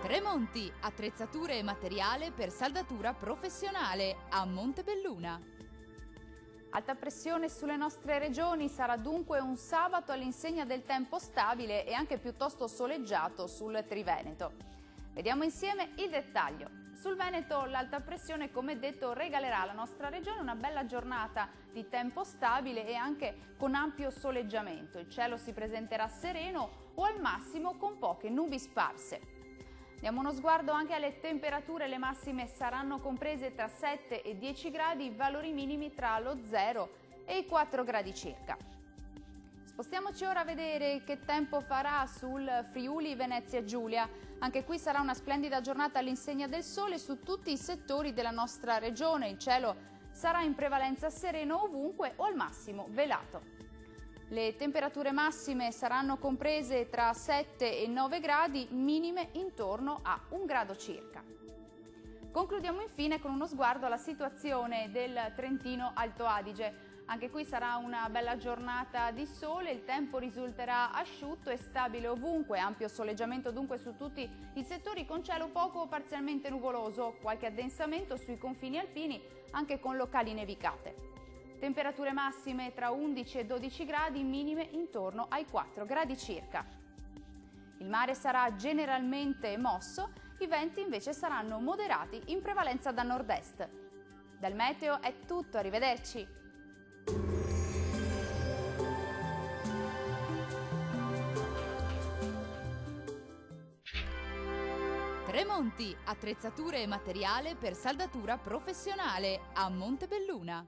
Tremonti, attrezzature e materiale per saldatura professionale a Montebelluna. Alta pressione sulle nostre regioni sarà dunque un sabato all'insegna del tempo stabile e anche piuttosto soleggiato sul Triveneto. Vediamo insieme il dettaglio. Sul Veneto l'alta pressione, come detto, regalerà alla nostra regione una bella giornata di tempo stabile e anche con ampio soleggiamento. Il cielo si presenterà sereno o al massimo con poche nubi sparse. Diamo uno sguardo anche alle temperature, le massime saranno comprese tra 7 e 10 gradi, valori minimi tra lo 0 e i 4 gradi circa. Spostiamoci ora a vedere che tempo farà sul Friuli Venezia Giulia. Anche qui sarà una splendida giornata all'insegna del sole su tutti i settori della nostra regione. Il cielo sarà in prevalenza sereno ovunque o al massimo velato. Le temperature massime saranno comprese tra 7 e 9 gradi, minime intorno a 1 grado circa. Concludiamo infine con uno sguardo alla situazione del Trentino Alto Adige. Anche qui sarà una bella giornata di sole, il tempo risulterà asciutto e stabile ovunque, ampio soleggiamento dunque su tutti i settori con cielo poco o parzialmente nuvoloso, qualche addensamento sui confini alpini anche con locali nevicate. Temperature massime tra 11 e 12 gradi, minime intorno ai 4 gradi circa. Il mare sarà generalmente mosso, i venti invece saranno moderati in prevalenza da nord-est. Dal meteo è tutto, arrivederci! Tremonti, attrezzature e materiale per saldatura professionale a Montebelluna.